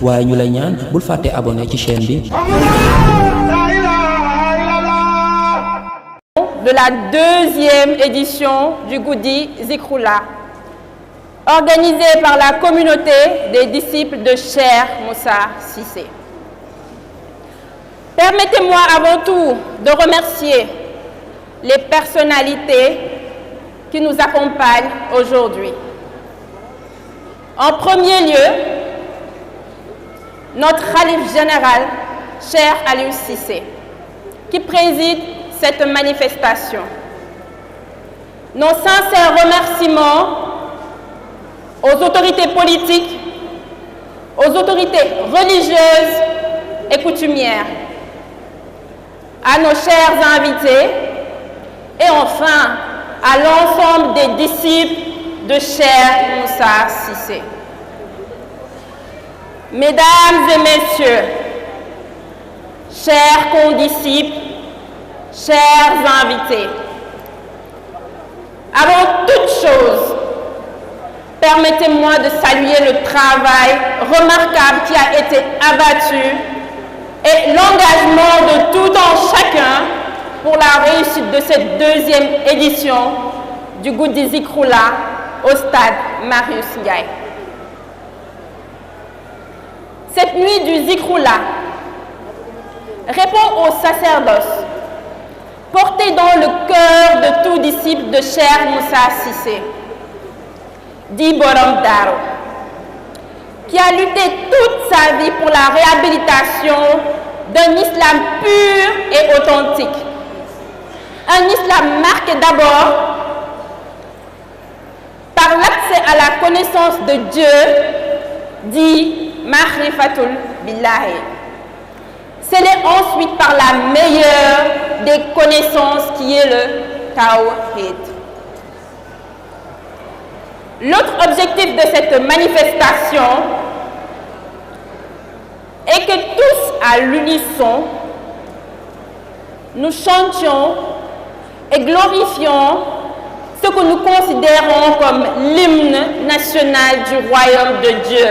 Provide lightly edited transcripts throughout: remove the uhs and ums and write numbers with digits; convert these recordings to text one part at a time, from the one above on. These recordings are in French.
waaye ñu lay ñaan bul fàtte abonné ci chaîne bi. De la deuxième édition du Goudi Zikroullah, organisée par la communauté des disciples de Cheikh Moussa Cissé. Permettez-moi avant tout de remercier les personnalités qui nous accompagnent aujourd'hui. En premier lieu, notre Khalife général, Cheikh Aliou Cissé, qui préside cette manifestation. Nos sincères remerciements aux autorités politiques, aux autorités religieuses et coutumières, à nos chers invités et enfin à l'ensemble des disciples de Cheikh Moussa Cissé. Mesdames et messieurs, chers condisciples, chers invités, avant toute chose, permettez-moi de saluer le travail remarquable qui a été abattu et l'engagement de tout un chacun pour la réussite de cette deuxième édition du Goudi Zikroullah au stade Marius Ndiaye. Cette nuit du Zikroullah répond au sacerdoce porté dans le cœur de tout disciple de Cheikh Moussa Cissé, dit Borom Daro, qui a lutté toute sa vie pour la réhabilitation d'un islam pur et authentique. Un islam marqué d'abord par l'accès à la connaissance de Dieu, dit Mahrifatul Billahi. Scellé ensuite par la meilleure des connaissances qui est le Tawhid. L'autre objectif de cette manifestation est que tous à l'unisson, nous chantions et glorifions ce que nous considérons comme l'hymne national du royaume de Dieu.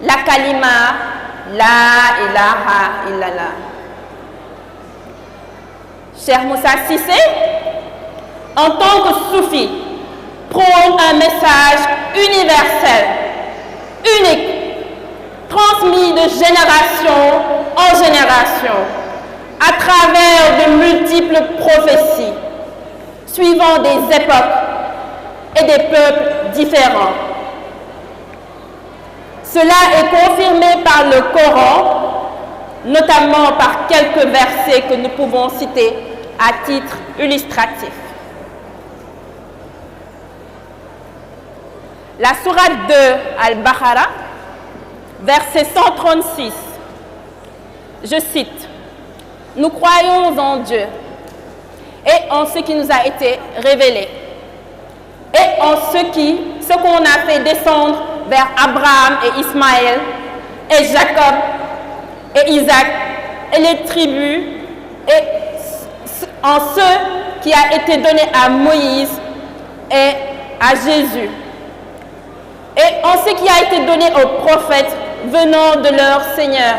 La kalima, la ilaha illallah. Cheikh Moussa Cissé, en tant que soufi, prône un message universel, unique, transmis de génération en génération, à travers de multiples prophéties, suivant des époques et des peuples différents. Cela est confirmé par le Coran, notamment par quelques versets que nous pouvons citer à titre illustratif. La sourate de Al-Baqarah, verset 136, je cite, « Nous croyons en Dieu et en ce qui nous a été révélé et en ce qu'on a fait descendre vers Abraham et Ismaël et Jacob et Isaac et les tribus et en ce qui a été donné à Moïse et à Jésus et en ce qui a été donné aux prophètes venant de leur Seigneur.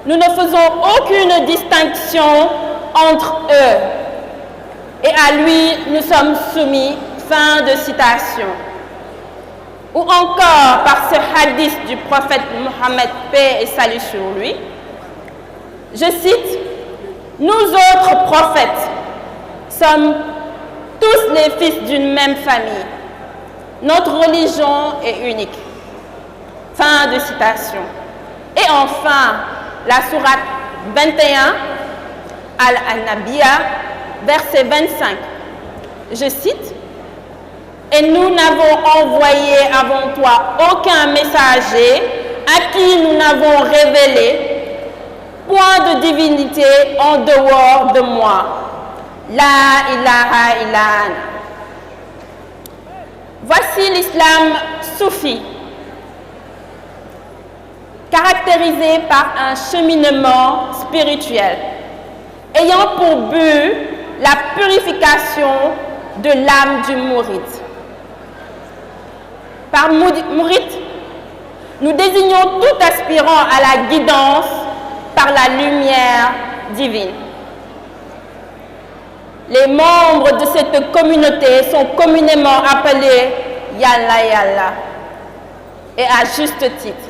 Nous ne faisons aucune distinction entre eux et à lui nous sommes soumis. » Fin de citation. Ou encore par ce hadith du prophète Mohammed, paix et salut sur lui, je cite, « Nous autres prophètes sommes tous les fils d'une même famille. Notre religion est unique. » Fin de citation. Et enfin, la sourate 21, Al-Anbiya, verset 25. Je cite, « Et nous n'avons envoyé avant toi aucun messager à qui nous n'avons révélé point de divinité en dehors de moi. La ilaha illa ana. » Voici l'islam soufi, caractérisé par un cheminement spirituel, ayant pour but la purification de l'âme du mouride. Par mouride, Nous désignons tout aspirant à la guidance par la lumière divine. Les membres de cette communauté sont communément appelés Yalla Yalla, et à juste titre.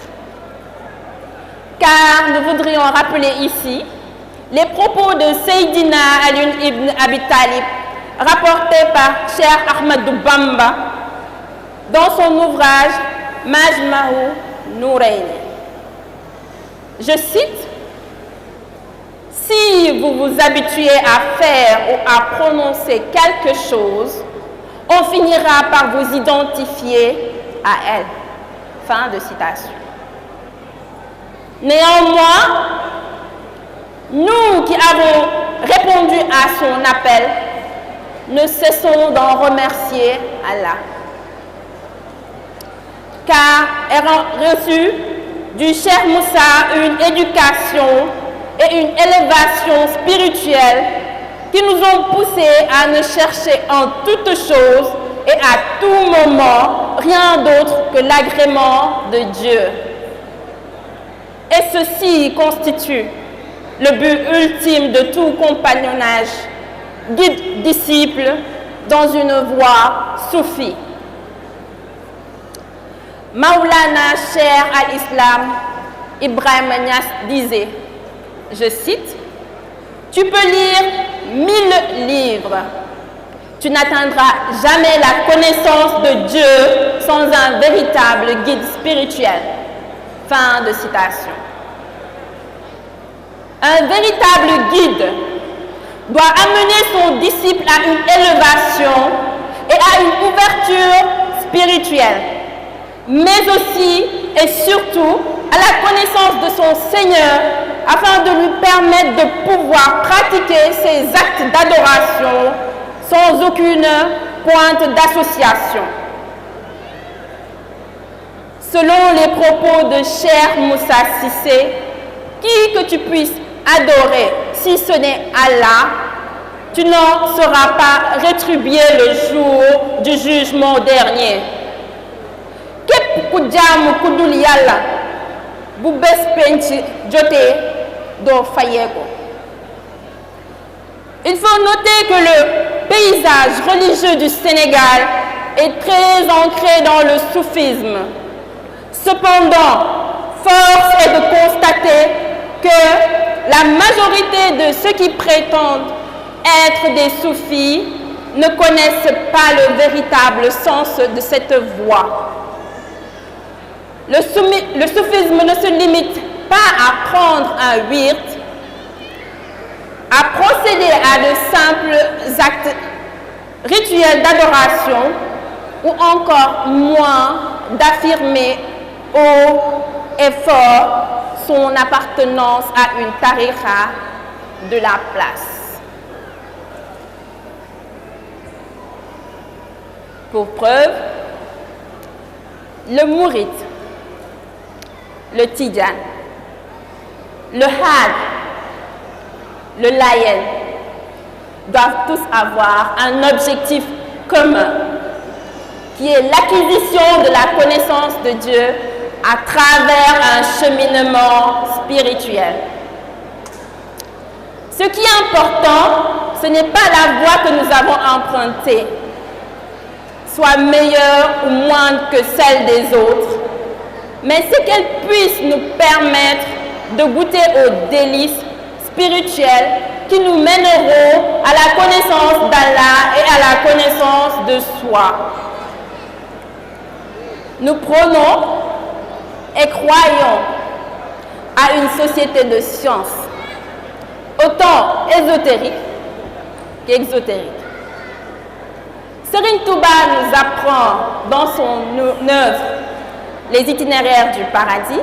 Car nous voudrions rappeler ici les propos de Seydina Ali ibn Abi Talib, rapportés par Cheikh Ahmadou Bamba dans son ouvrage Majma'u Nourayni. Je cite: si vous vous habituez à faire ou à prononcer quelque chose, on finira par vous identifier à elle. Fin de citation. Néanmoins, nous qui avons répondu à son appel, ne cessons d'en remercier Allah. Car ayant reçu du Cheikh Moussa une éducation et une élévation spirituelle qui nous ont poussés à ne chercher en toutes choses et à tout moment rien d'autre que l'agrément de Dieu. Et ceci constitue le but ultime de tout compagnonnage, guide-disciple dans une voie soufie. Maulana Cheikh al-Islam Ibrahim Niass disait, je cite: tu peux lire 1000 livres, tu n'atteindras jamais la connaissance de Dieu sans un véritable guide spirituel. Fin de citation. Un véritable guide doit amener son disciple à une élévation et à une ouverture spirituelle, mais aussi et surtout à la connaissance de son Seigneur afin de lui permettre de pouvoir pratiquer ses actes d'adoration sans aucune pointe d'association. Selon les propos de Cheikh Moussa Cissé, qui que tu puisses adorer si ce n'est Allah, tu n'en seras pas rétribué le jour du jugement dernier. Képp ku jaamu ku dul Yàlla bu bés penc jotee doo fayeeko. Il faut noter que le paysage religieux du Sénégal est très ancré dans le soufisme. Cependant, force est de constater que la majorité de ceux qui prétendent être des soufis ne connaissent pas le véritable sens de cette voie. Le soufisme ne se limite pas à prendre un wird, à procéder à de simples actes rituels d'adoration ou encore moins d'affirmer haut et fort son appartenance à une tariqa de la place. Pour preuve, le mouride, le tidjan, le had, le layen doivent tous avoir un objectif commun qui est l'acquisition de la connaissance de Dieu à travers un cheminement spirituel. Ce qui est important, ce n'est pas la voie que nous avons empruntée, soit meilleure ou moindre que celle des autres, mais c'est qu'elle puisse nous permettre de goûter aux délices spirituels qui nous mèneront à la connaissance d'Allah et à la connaissance de soi. Nous prônons et croyons à une société de science, autant ésotérique qu'exotérique. Serigne Touba nous apprend dans son œuvre Les itinéraires du paradis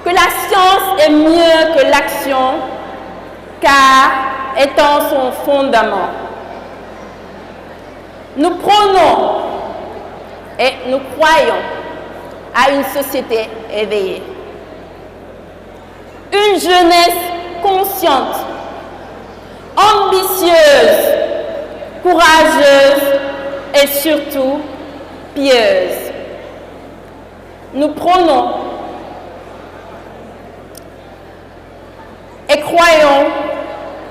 que la science est mieux que l'action, car étant son fondement. Nous prônons et nous croyons à une société éveillée. Une jeunesse consciente, ambitieuse, courageuse et surtout pieuse. Nous prônons croyons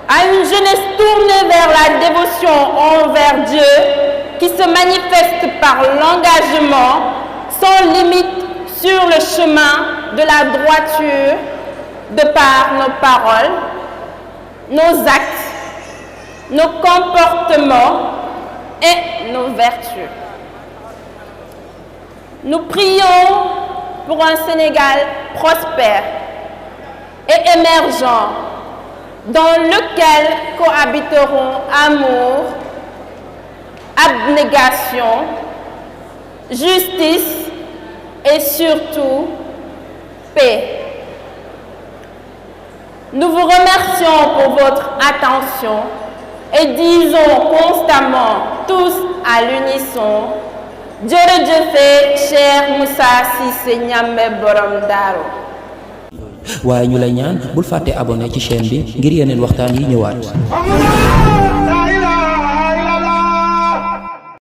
à une jeunesse tournée vers la dévotion envers Dieu qui se manifeste par l'engagement sans limite sur le chemin de la droiture de par nos paroles, nos actes, nos comportements et nos vertus. Nous prions pour un Sénégal prospère et émergent dans lequel cohabiteront amour, abnégation, justice et surtout paix. Nous vous remercions pour votre attention et disons constamment tous à l'unisson jërëjëf Cheikh Moussa Cissé Ñambe Borom Daaru. waaye ñu lay ñaan bul fàtte abonné ci chaîne bi ngir yeneen waxtaan yi ñëwaat.